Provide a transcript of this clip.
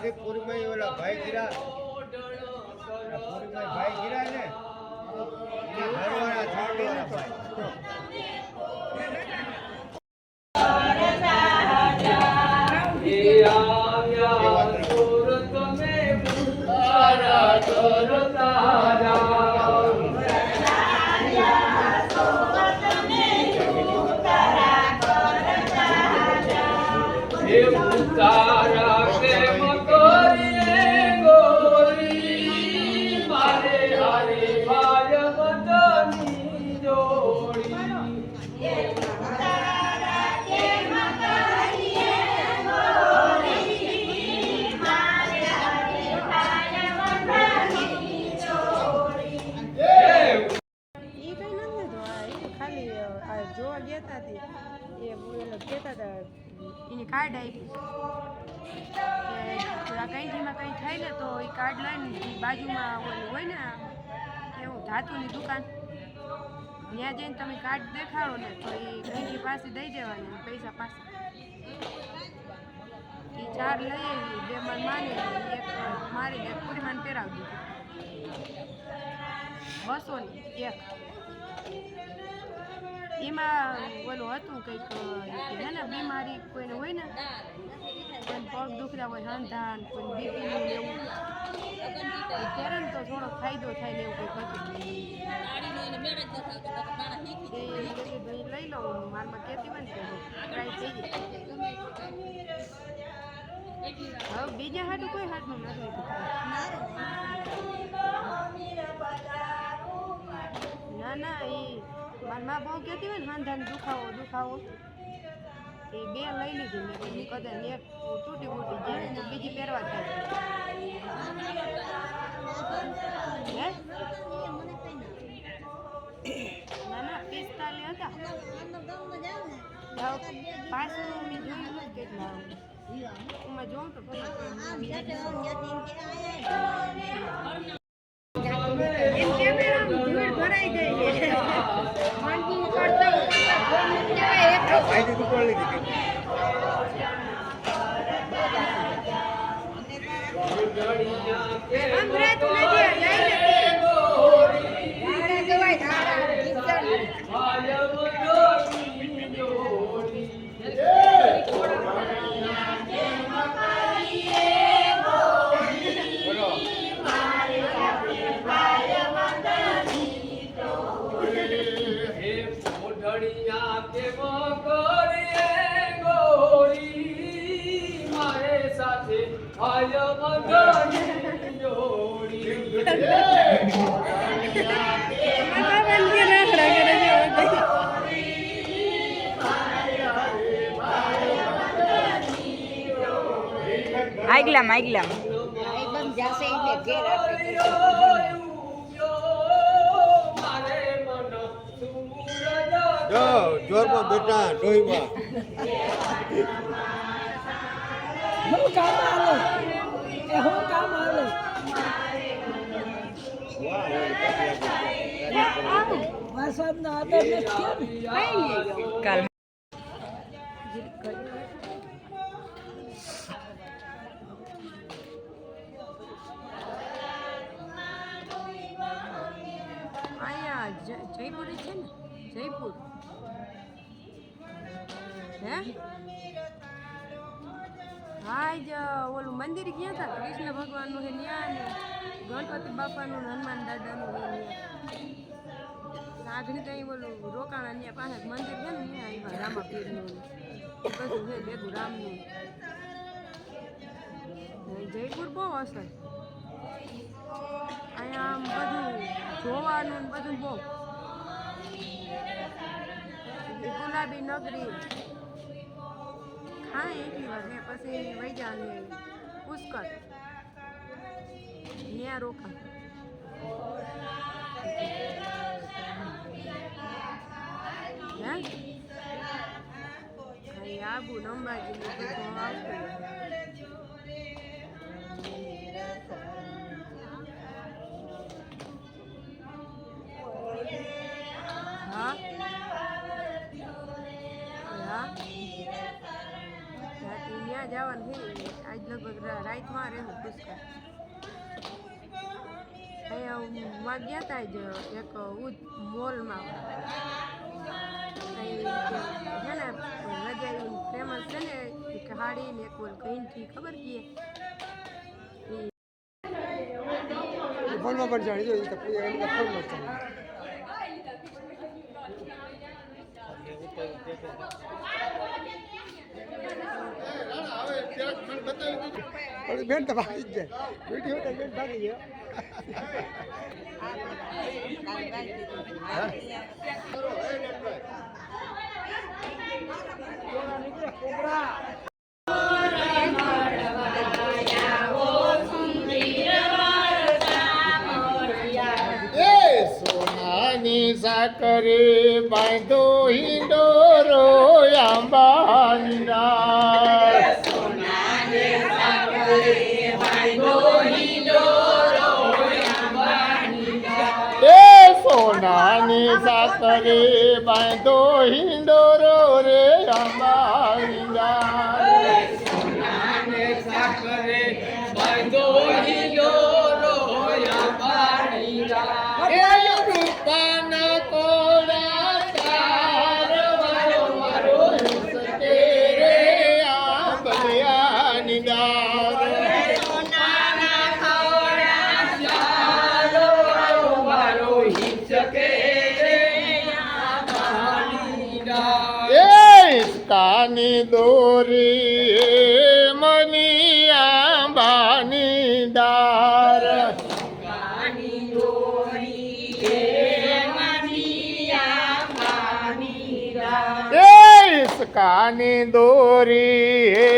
થી પૂરીમાં ઓલા ભાઈ ગીરા પૂરીમાં ભાઈ ગીરા ને ઘરવાળા છોડીને જોવા ગયા હતા એ કહેતા હતા એની કાર્ડ આપી કે આ કંઈમાં કંઈ થાય ને તો એ કાર્ડ લઈને બાજુમાં ઓલું હોય ને એવું ધાતુની દુકાન ત્યાં જઈને તમે કાર્ડ દેખાડો ને તો એ કંઈની પાસે દઈ દેવાની પૈસા પાસે એ 4 લઈ આવી 2 મન માની એક મારીને એક પૂરીમાન પહેરાવી દીધું 200 ની એક એમાં ઓલું હતું કંઈક હે ને બીમારી કોઈને હોય ને કોઈને પગ દુખતા હોય હંધાન કોઈને બીપીનું એવું ત્યારે ને તો થોડો ફાયદો થાય ને એવું કંઈક હતું લઈ લઉં મારમાં કહેતી હોય ને ટ્રાય થઈ જાય હવે બીજા હાટું કોઈ હાટનું નથી ના ના એ મારી મા બહુ કહેતી હોય ને હાંધાને દુખાવો એ 2 લઈ લીધી મેં કદાચ એક તૂટી ફૂટી જાય તો બીજી પહેરવા થાય હે ના ના 45 હતા પાછું મેં જોયું નથી કેટલા એમાં જોઉં તો ભરાઈ આગલામ એકદમ જાશે એટલે ઘેર આપણે જો જોરમાં બેટા ડોહીમાં હું કામ આલે વરસાદના આદર નથી કાલ જયપુર છે ને જયપુર હે હા જ ઓલું મંદિર ગયા હતા કૃષ્ણ ભગવાનનું છે ત્યાં ને ગણપતિ બાપાનું હનુમાન દાદાનું આગળ ત્યાં ઓલું રોકાણા ત્યાં પાસે મંદિર છે ને ત્યાં એમાં રામાપીરનું બધું છે ભેગું રામનું જયપુર બહુ અસર અહીંયા આમ બધું જોવાનું બધું બહુ ગુલાબી નગરી હા એટલી વાર ને પછી વૈજા ને પુષ્કર ત્યાં રોકા હે આબુ અંબાજી આવતું ત્યાં જવાનું છે આજ લગભગ રાતમાં રહેવું પુષ્કર અહીંયા ગયા હતા જ એક મોલમાં છે ને રજાઈ ફેમસ છે ને એક હાડી ને એક ઓલ કઈથી ખબર કીએ ફોનમાં પણ જાણી જો એ તો ફોનમાં બેન તો ભાગી જ જાય વિડીયો તો બેન ભાગી ગયો સોનાની સાકરે બાંધો હિંડોરો આંબાના સોનાની સાકરે બાંધો હિંડોરો રે આંબાના રૂપાના કોડા તાર વારો વારો સતે રે આંબલિયાની ડાર કાની દોરી મની આંબાની દાર કાની દોરી